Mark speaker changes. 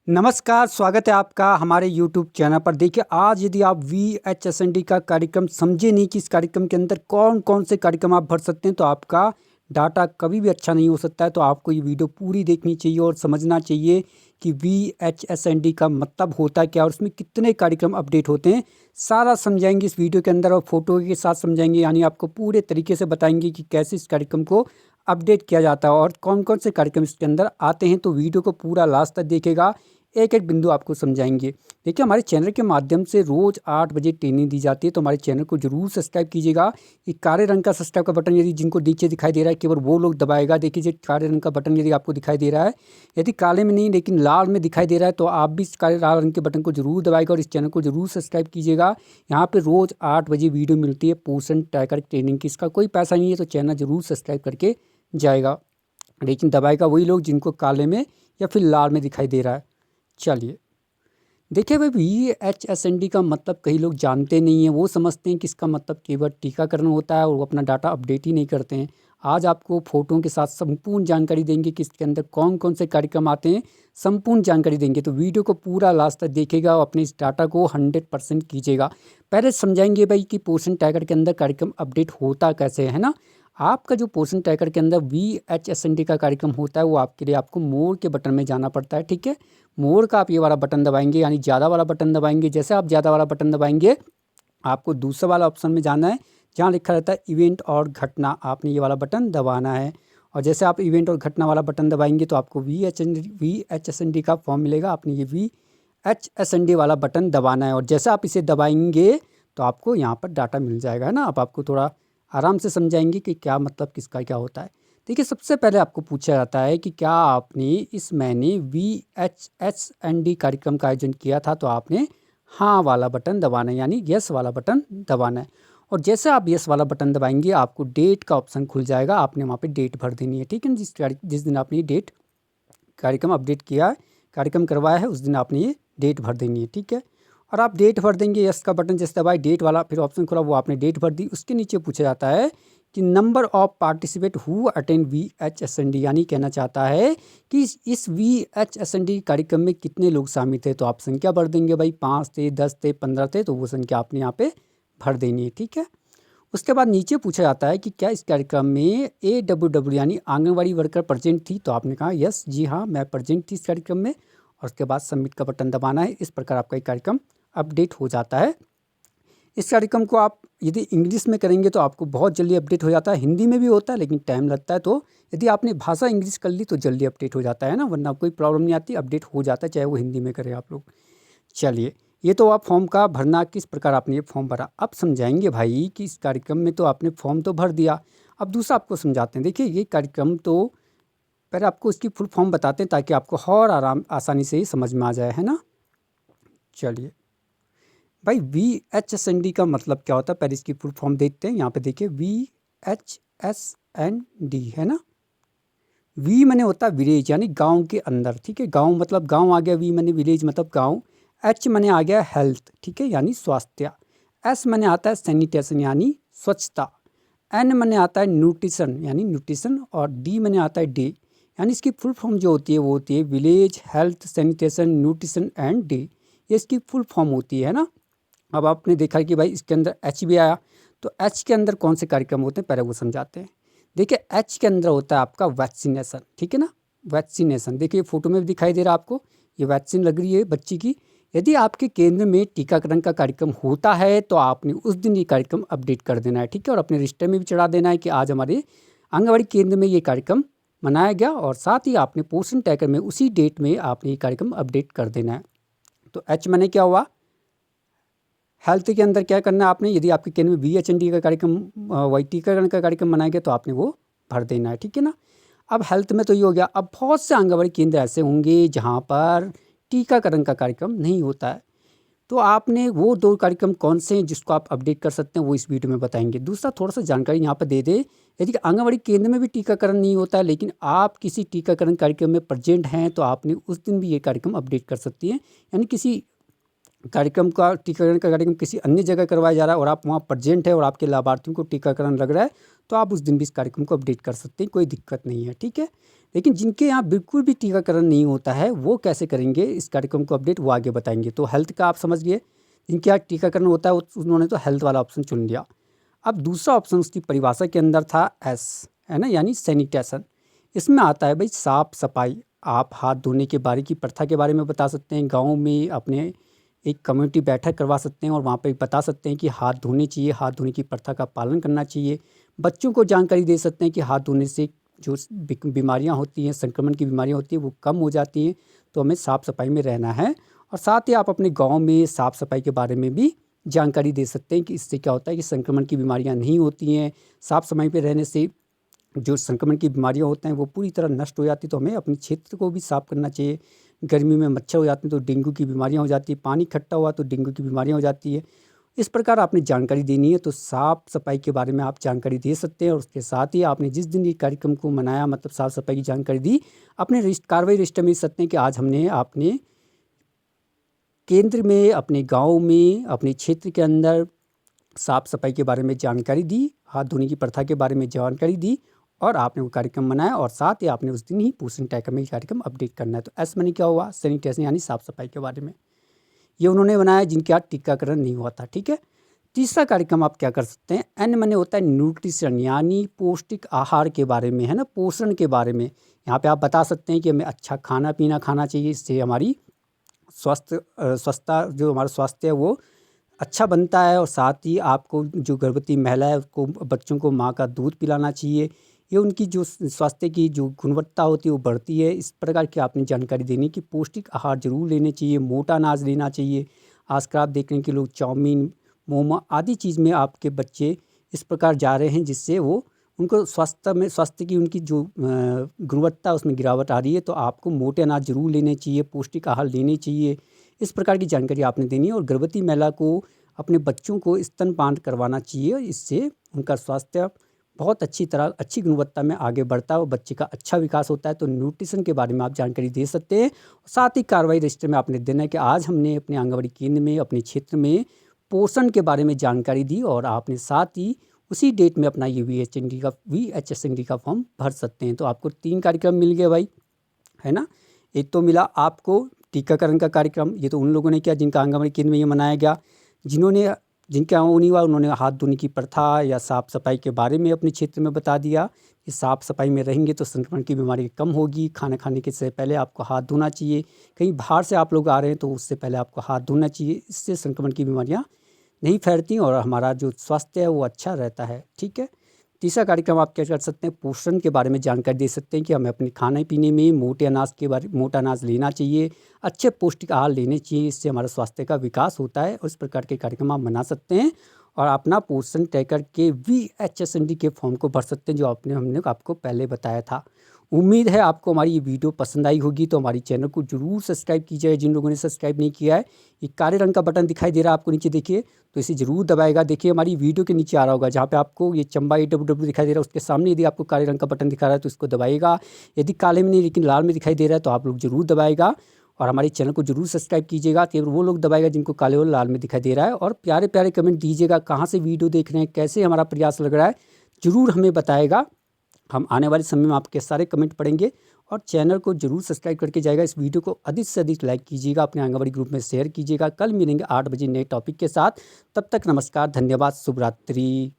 Speaker 1: नमस्कार, स्वागत है आपका हमारे यूट्यूब चैनल पर। देखिए, आज यदि आप VHSND का कार्यक्रम समझे नहीं कि इस कार्यक्रम के अंदर कौन-कौन से कार्यक्रम आप भर सकते हैं, तो आपका डाटा कभी भी अच्छा नहीं हो सकता है। तो आपको ये वीडियो पूरी देखनी चाहिए और समझना चाहिए कि VHSND का मतलब होता है क्या और उसमें कितने कार्यक्रम अपडेट होते हैं। सारा समझाएँगे इस वीडियो के अंदर और फ़ोटो के साथ समझाएँगे, यानी आपको पूरे तरीके से बताएँगे कि कैसे इस कार्यक्रम को अपडेट किया जाता है और कौन-कौन से कार्यक्रम इसके अंदर आते हैं। तो वीडियो को पूरा लास्ट तक देखिएगा, एक-एक बिंदु आपको समझाएँगे। देखिए, हमारे चैनल के माध्यम से रोज़ 8 बजे ट्रेनिंग दी जाती है, तो हमारे चैनल को ज़रूर सब्सक्राइब कीजिएगा। ये काले रंग का सब्सक्राइब का बटन यदि जिनको नीचे दिखाई दे रहा है, केवल वो लोग दबाएगा। देखिए, ये काले रंग का बटन यदि आपको दिखाई दे रहा है, यदि काले में नहीं लेकिन लाल में दिखाई दे रहा है, तो आप भी इस काले लाल रंग के बटन को ज़रूर दबाएगा और इस चैनल को ज़रूर सब्सक्राइब कीजिएगा। यहाँ पे रोज़ 8 बजे वीडियो मिलती है पोषण ट्रैकर ट्रेनिंग की। इसका कोई पैसा नहीं है, तो चैनल ज़रूर सब्सक्राइब करके जाएगा, लेकिन दबाएगा वही लोग जिनको काले में या फिर लाल में दिखाई दे रहा है। चलिए, देखिए भाई, VHSND का मतलब कई लोग जानते नहीं हैं। वो समझते हैं कि इसका मतलब केवल टीकाकरण होता है और वो अपना डाटा अपडेट ही नहीं करते हैं। आज आपको फ़ोटो के साथ संपूर्ण जानकारी देंगे कि इसके अंदर कौन-कौन से कार्यक्रम आते हैं, संपूर्ण जानकारी देंगे। तो वीडियो को पूरा लास्ट तक देखिएगा और अपने इस डाटा को 100% कीजिएगा। पहले समझाएँगे भाई कि पोषण ट्रैकर के अंदर कार्यक्रम अपडेट होता कैसे है ना? आपका जो पोषण ट्रैकर के अंदर VHSND का कार्यक्रम होता है, वो आपके लिए आपको मोर के बटन में जाना पड़ता है, ठीक है? मोर का आप ये वाला बटन दबाएँगे, यानी ज़्यादा वाला बटन दबाएँगे। जैसे आप ज़्यादा वाला बटन दबाएँगे, आपको दूसरा वाला ऑप्शन में जाना है, जहाँ लिखा रहता है इवेंट और घटना। आपने ये वाला बटन दबाना है और जैसे आप इवेंट और घटना वाला बटन दबाएँगे, तो आपको VHSND का फॉर्म मिलेगा। आपने ये VHSND वाला बटन दबाना है और जैसे आप इसे दबाएँगे, तो आपको यहाँ पर डाटा मिल जाएगा, है ना? अब आपको थोड़ा आराम से समझाएँगे कि क्या मतलब किसका क्या होता है। देखिए, सबसे पहले आपको पूछा जाता है कि क्या आपने इस महीने VHSND कार्यक्रम का आयोजन किया था? तो आपने हाँ वाला बटन दबाना है, यानी यस वाला बटन दबाना है और जैसे आप यस वाला बटन दबाएँगे, आपको डेट का ऑप्शन खुल जाएगा। आपने वहाँ पे डेट भर देनी है, ठीक है? जिस दिन आपने ये डेट कार्यक्रम अपडेट किया है, कार्यक्रम करवाया है, उस दिन आपने ये डेट भर देनी है, ठीक है? और आप डेट भर देंगे, यस का बटन जैसे दबाए, डेट वाला फिर ऑप्शन खुला, वो आपने डेट भर दी। उसके नीचे पूछा जाता है कि number of participate who attend VHSND, यानी कहना चाहता है कि इस VHSND कार्यक्रम में कितने लोग शामिल थे। तो आप संख्या भर देंगे भाई, 5 थे, 10 थे, 15 थे, तो वो संख्या आपने यहाँ पे भर देनी है, ठीक है? उसके बाद नीचे पूछा जाता है कि क्या इस कार्यक्रम में AWW यानी आंगनवाड़ी वर्कर प्रेजेंट थी? तो आपने कहा यस, जी हाँ, मैं प्रेजेंट थी इस कार्यक्रम में और उसके बाद सबमिट का बटन दबाना है। इस प्रकार आपका ये कार्यक्रम अपडेट हो जाता है। इस कार्यक्रम को आप यदि इंग्लिश में करेंगे तो आपको बहुत जल्दी अपडेट हो जाता है। हिंदी में भी होता है लेकिन टाइम लगता है, तो यदि आपने भाषा इंग्लिश कर ली तो जल्दी अपडेट हो जाता है ना, वरना कोई प्रॉब्लम नहीं आती, अपडेट हो जाता है चाहे वो हिंदी में करें आप लोग। चलिए, ये तो आप फॉर्म का भरना किस प्रकार आपने ये फॉर्म भरा। अब समझाएंगे भाई कि इस कार्यक्रम में तो आपने फॉर्म तो भर दिया, अब दूसरा आपको समझाते हैं। देखिए, ये कार्यक्रम तो पहले आपको इसकी फुल फॉर्म बताते हैं ताकि आपको और आसानी से ही समझ में आ जाए, है ना? चलिए भाई, VHSND का मतलब क्या होता है, पहले इसकी फुल फॉर्म देखते हैं। यहाँ पे देखिए, VHSND है ना। वी मने होता है विलेज, यानी गांव के अंदर, ठीक है? गांव मतलब गांव आ गया, वी मने विलेज मतलब गांव। एच मने आ गया हेल्थ, ठीक है, यानी स्वास्थ्य। एस मने आता है सैनिटेशन, यानी स्वच्छता। एन मने आता है न्यूट्रिशन, यानी न्यूट्रिशन। और डी मने आता है डे, यानी इसकी फुल फॉर्म जो होती है वो होती है village health sanitation nutrition and day. ये इसकी फुल फॉर्म होती है ना। अब आपने देखा कि भाई इसके अंदर एच भी आया, तो एच के अंदर कौन से कार्यक्रम होते हैं पहले वो समझाते हैं। देखिए, एच के अंदर होता है आपका वैक्सीनेशन, ठीक है ना। वैक्सीनेशन, देखिए फोटो में भी दिखाई दे रहा है आपको, ये वैक्सीन लग रही है बच्ची की। यदि आपके केंद्र में टीकाकरण का कार्यक्रम होता है तो आपने उस दिन ये कार्यक्रम अपडेट कर देना है, ठीक है? और अपने रजिस्टर में भी चढ़ा देना है कि आज हमारे आंगनबाड़ी केंद्र में ये कार्यक्रम मनाया गया, और साथ ही आपने पोषण ट्रैकर में उसी डेट में आपने ये कार्यक्रम अपडेट कर देना है। तो एच मैंने क्या हुआ, हेल्थ के अंदर क्या करना है आपने, यदि आपके केंद्र में VHND का कार्यक्रम वही टीकाकरण का कार्यक्रम मनाया गया तो आपने वो भर देना है, ठीक है ना। अब हेल्थ में तो ये हो गया। अब बहुत से आंगनबाड़ी केंद्र ऐसे होंगे जहाँ पर टीकाकरण का कार्यक्रम नहीं होता है, तो आपने वो 2 कार्यक्रम कौन से हैं जिसको आप अपडेट कर सकते हैं, वो इस वीडियो में बताएंगे। दूसरा थोड़ा सा जानकारी यहाँ पर दे दे, यदि आंगनबाड़ी केंद्र में भी टीकाकरण नहीं होता है लेकिन आप किसी टीकाकरण कार्यक्रम में प्रेजेंट हैं, तो आपने उस दिन भी ये कार्यक्रम अपडेट कर सकती हैं। यानी किसी कार्यक्रम का टीकाकरण का कार्यक्रम किसी अन्य जगह करवाया जा रहा है और आप वहाँ प्रेजेंट है और आपके लाभार्थियों को टीकाकरण लग रहा है, तो आप उस दिन भी इस कार्यक्रम को अपडेट कर सकते हैं, कोई दिक्कत नहीं है, ठीक है। लेकिन जिनके यहाँ बिल्कुल भी टीकाकरण नहीं होता है वो कैसे करेंगे इस कार्यक्रम को अपडेट, वो आगे बताएंगे। तो हेल्थ का आप समझ गए, जिनके यहाँ टीकाकरण होता है उन्होंने तो हेल्थ वाला ऑप्शन चुन लिया। अब दूसरा ऑप्शन उसकी परिभाषा के अंदर था एस, है ना, यानी सैनिटेशन। इसमें आता है भाई साफ सफाई। आप हाथ धोने के बारे की प्रथा के बारे में बता सकते हैं, गाँव में अपने एक कम्युनिटी बैठक करवा सकते हैं और वहाँ पे बता सकते हैं कि हाथ धोने चाहिए, हाथ धोने की प्रथा का पालन करना चाहिए। बच्चों को जानकारी दे सकते हैं कि हाथ धोने से जो बीमारियाँ होती हैं, संक्रमण की बीमारियाँ होती हैं वो कम हो जाती हैं, तो हमें साफ़ सफाई में रहना है। और साथ ही आप अपने गाँव में साफ़ सफाई के बारे में भी जानकारी दे सकते हैं कि इससे क्या होता है कि संक्रमण की बीमारियाँ नहीं होती हैं। साफ़ सफाई पे रहने से जो संक्रमण की बीमारियाँ होते हैं वो पूरी तरह नष्ट हो जाती है। तो हमें अपने क्षेत्र को भी साफ़ करना चाहिए। गर्मी में मच्छर हो जाते हैं तो डेंगू की बीमारियाँ हो जाती है, पानी इकट्ठा हुआ तो डेंगू की बीमारियाँ हो जाती है। इस प्रकार आपने जानकारी देनी है, तो साफ़ सफाई के बारे में आप जानकारी दे सकते हैं। और उसके साथ ही आपने जिस दिन ये कार्यक्रम को मनाया, मतलब साफ़ सफाई की जानकारी दी, अपने कार्रवाई रजिस्टर में लिख सकते हैं कि आज हमने आपने केंद्र में, अपने गाँव में, अपने क्षेत्र के अंदर साफ़ सफाई के बारे में जानकारी दी, हाथ धोने की प्रथा के बारे में जानकारी दी और आपने वो कार्यक्रम मनाया। और साथ ही आपने उस दिन ही पोषण टैग में कार्यक्रम अपडेट करना है। तो एस मनी क्या हुआ, सैनिटेशन यानी साफ़ सफाई के बारे में, ये उन्होंने बनाया जिनके यहाँ टीकाकरण नहीं हुआ था, ठीक है। तीसरा कार्यक्रम आप क्या कर सकते हैं, एन मनी होता है न्यूट्रिशन यानी पौष्टिक आहार के बारे में, है ना, पोषण के बारे में। यहाँ पे आप बता सकते हैं कि हमें अच्छा खाना पीना खाना चाहिए, इससे हमारी स्वस्थता, जो हमारा स्वास्थ्य है वो अच्छा बनता है। और साथ ही आपको जो गर्भवती महिला है उसको, बच्चों को माँ का दूध पिलाना चाहिए। ये उनकी जो स्वास्थ्य की जो गुणवत्ता होती है वो बढ़ती है। इस प्रकार की आपने जानकारी देनी कि पौष्टिक आहार जरूर लेने चाहिए, मोटा अनाज लेना चाहिए। आजकल आप देख रहे हैं कि लोग चाउमीन, मोमो आदि चीज़ में आपके बच्चे इस प्रकार जा रहे हैं जिससे वो उनको स्वास्थ्य की उनकी जो गुणवत्ता उसमें गिरावट आ रही है। तो आपको मोटे अनाज जरूर लेने चाहिए, पौष्टिक आहार लेने चाहिए। इस प्रकार की जानकारी आपने देनी है। और गर्भवती महिला को अपने बच्चों को स्तनपान करवाना चाहिए, इससे उनका स्वास्थ्य बहुत अच्छी गुणवत्ता में आगे बढ़ता है और बच्चे का अच्छा विकास होता है। तो न्यूट्रिशन के बारे में आप जानकारी दे सकते हैं। साथ ही कार्रवाई रजिस्टर में आपने देना है कि आज हमने अपने आंगनबाड़ी केंद्र में, अपने क्षेत्र में पोषण के बारे में जानकारी दी। और आपने साथ ही उसी डेट में अपना ये VHSND का फॉर्म भर सकते हैं। तो आपको 3 कार्यक्रम मिल गए भाई, है ना। एक तो मिला आपको टीकाकरण का कार्यक्रम, ये तो उन लोगों ने किया जिनका आंगनबाड़ी केंद्र में ये मनाया गया। जिनके यहाँ वो नहीं हुआ उन्होंने हाथ धोने की प्रथा या साफ़ सफाई के बारे में अपने क्षेत्र में बता दिया कि साफ़ सफाई में रहेंगे तो संक्रमण की बीमारी कम होगी। खाना खाने के से पहले आपको हाथ धोना चाहिए। कहीं बाहर से आप लोग आ रहे हैं तो उससे पहले आपको हाथ धोना चाहिए, इससे संक्रमण की बीमारियाँ नहीं फैलती और हमारा जो स्वास्थ्य है वो अच्छा रहता है, ठीक है। तीसरा कार्यक्रम आप क्या कर सकते हैं, पोषण के बारे में जानकारी दे सकते हैं कि हमें अपने खाने पीने में मोटा अनाज लेना चाहिए, अच्छे पौष्टिक आहार लेने चाहिए, इससे हमारा स्वास्थ्य का विकास होता है। उस प्रकार के कार्यक्रम आप बना सकते हैं और अपना पोषण ट्रैकर के VHSND के फॉर्म को भर सकते हैं जो हमने आपको पहले बताया था। उम्मीद है आपको हमारी ये वीडियो पसंद आई होगी। तो हमारी चैनल को जरूर सब्सक्राइब कीजिए। जिन लोगों ने सब्सक्राइब नहीं किया है, ये काले रंग का बटन दिखाई दे रहा है आपको नीचे, देखिए, तो इसे जरूर दबाएगा। देखिए हमारी वीडियो के नीचे आ रहा होगा जहाँ पे आपको ये चंबा AWW दिखाई दे रहा है, उसके सामने यदि आपको काले रंग का बटन दिखा रहा है तो इसको दबाएगा। यदि काले में नहीं लेकिन लाल में दिखाई दे रहा है तो आप लोग जरूर दबाएगा। और हमारे चैनल को जरूर सब्सक्राइब कीजिएगा। केवल वो लोग दबाएगा जिनको काले और लाल में दिखाई दे रहा है। और प्यारे प्यारे कमेंट दीजिएगा, कहाँ से वीडियो देख रहे हैं, कैसे हमारा प्रयास लग रहा है, जरूर हमें बताएगा। हम आने वाले समय में आपके सारे कमेंट पढ़ेंगे। और चैनल को जरूर सब्सक्राइब करके जाएगा। इस वीडियो को अधिक से अधिक लाइक कीजिएगा, अपने आंगनबाड़ी ग्रुप में शेयर कीजिएगा। कल मिलेंगे 8 बजे नए टॉपिक के साथ। तब तक नमस्कार, धन्यवाद, शुभ रात्रि।